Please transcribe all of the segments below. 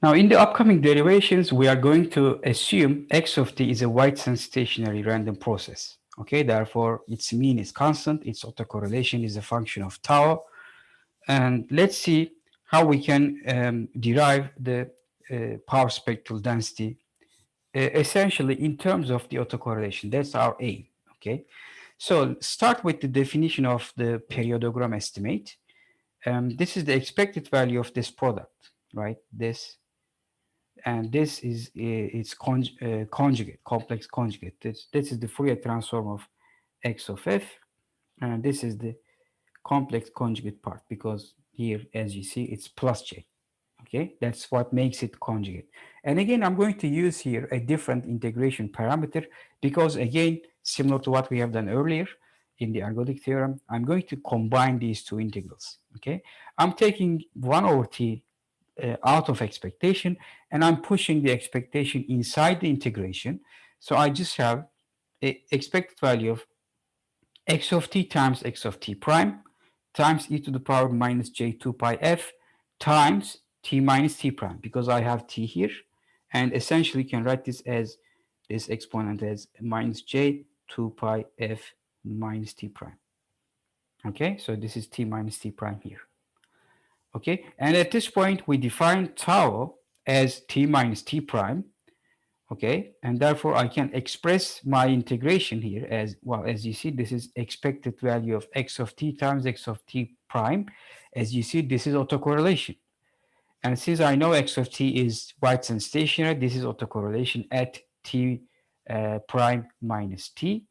Now, in the upcoming derivations, we are going to assume x of t is a Whiteson stationary random process. Okay, therefore, its mean is constant, its autocorrelation is a function of tau. And let's see how we can derive the power spectral density essentially in terms of the autocorrelation. That's our aim. Okay, so start with the definition of the periodogram estimate. This is the expected value of this product, right? This and this is its conjugate, complex conjugate. This is the Fourier transform of x of f, and this is the complex conjugate part because here, as you see, it's plus j. Okay, that's what makes it conjugate. And again, I'm going to use here a different integration parameter because again, similar to what we have done earlier in the ergodic theorem, I'm going to combine these two integrals. Okay, I'm taking 1 over t out of expectation and I'm pushing the expectation inside the integration. So I just have a expected value of x of t times x of t prime times e to the power minus j 2 pi f times t minus t prime because I have t here, and essentially can write this as this exponent as minus j 2 pi f minus t prime. Okay, so this is t minus t prime here. Okay, and at this point we define tau as t minus t prime. Okay, and therefore I can express my integration here as well. As you see, this is expected value of x of t times x of t prime. As you see, this is autocorrelation, and since I know x of t is Whiteson stationary, this is autocorrelation at t prime minus t.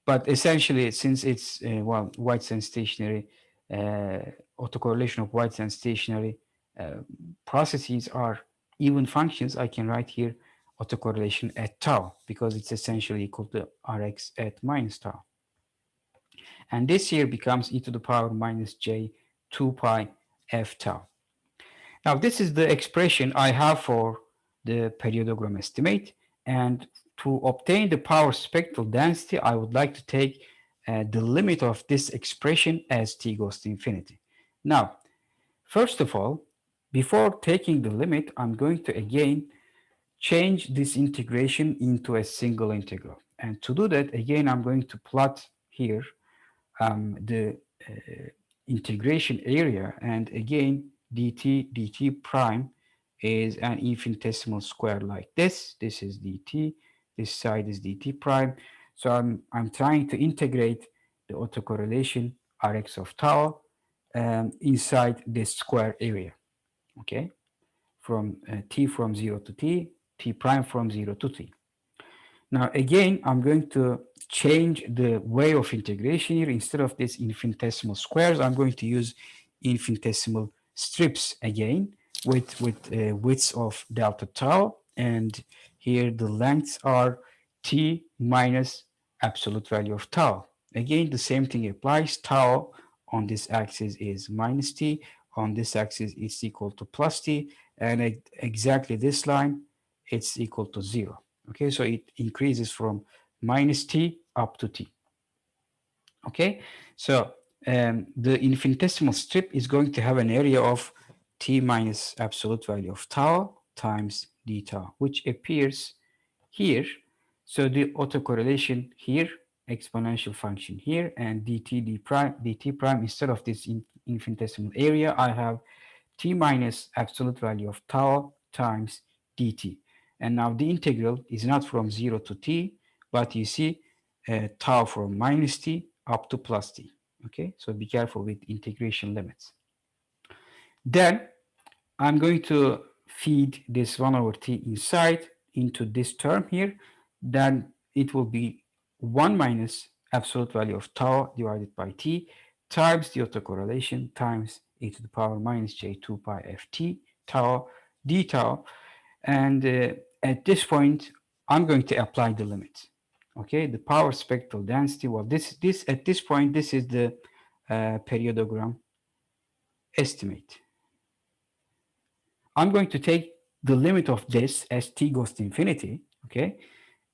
But essentially, since it's Whiteson stationary, autocorrelation of Whiteson stationary processes are even functions, I can write here autocorrelation at tau because it's essentially equal to Rx at minus tau. And this here becomes e to the power minus j 2 pi f tau. Now, this is the expression I have for the periodogram estimate. And to obtain the power spectral density, I would like to take the limit of this expression as t goes to infinity. Now, first of all, before taking the limit, I'm going to again change this integration into a single integral. And to do that, again, I'm going to plot here the integration area. And again, dt prime is an infinitesimal square like this. This is dt, this side is dt prime. So I'm trying to integrate the autocorrelation Rx of tau inside this square area, okay? From t from 0 to t prime from 0 to t. Now, again, I'm going to change the way of integration here. Instead of this infinitesimal squares, I'm going to use infinitesimal strips again with widths of delta tau. And here the lengths are t minus absolute value of tau. Again, the same thing applies. Tau on this axis is minus t. On this axis, it's equal to plus t. And exactly this line, it's equal to 0. Okay, so it increases from minus t up to t. Okay, so the infinitesimal strip is going to have an area of t minus absolute value of tau times d tau, which appears here. So the autocorrelation here, exponential function here, and dt prime, instead of this infinitesimal area, I have t minus absolute value of tau times dt. And now the integral is not from 0 to t, but you see tau from minus t up to plus t. Okay, so be careful with integration limits. Then I'm going to feed this 1 over t inside into this term here. Then it will be 1 minus absolute value of tau divided by t times the autocorrelation times e to the power minus j 2 pi ft tau d tau. And at this point, I'm going to apply the limit. Okay, the power spectral density. Well, this at this point, this is the periodogram estimate. I'm going to take the limit of this as t goes to infinity, okay?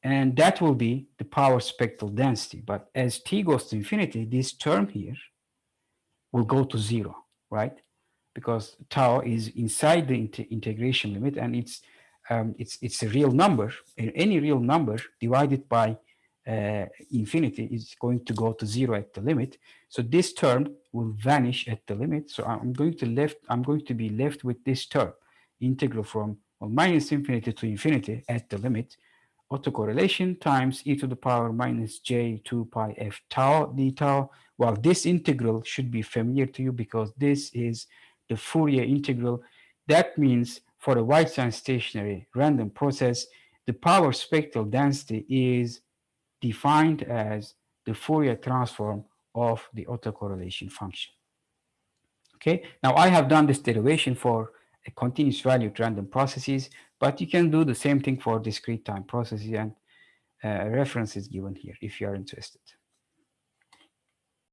And that will be the power spectral density. But as t goes to infinity, this term here will go to 0, right? because tau is inside the integration limit, and it's a real number. Any real number divided by infinity is going to go to zero at the limit. So this term will vanish at the limit. So I'm going to be left with this term, integral from, well, minus infinity to infinity at the limit, autocorrelation times e to the power minus j 2 pi f tau d tau. Well, this integral should be familiar to you because this is the Fourier integral. That means for a White-Sands stationary random process, the power spectral density is defined as the Fourier transform of the autocorrelation function. Okay, now I have done this derivation for a continuous valued random processes, but you can do the same thing for discrete time processes, and reference is given here if you are interested.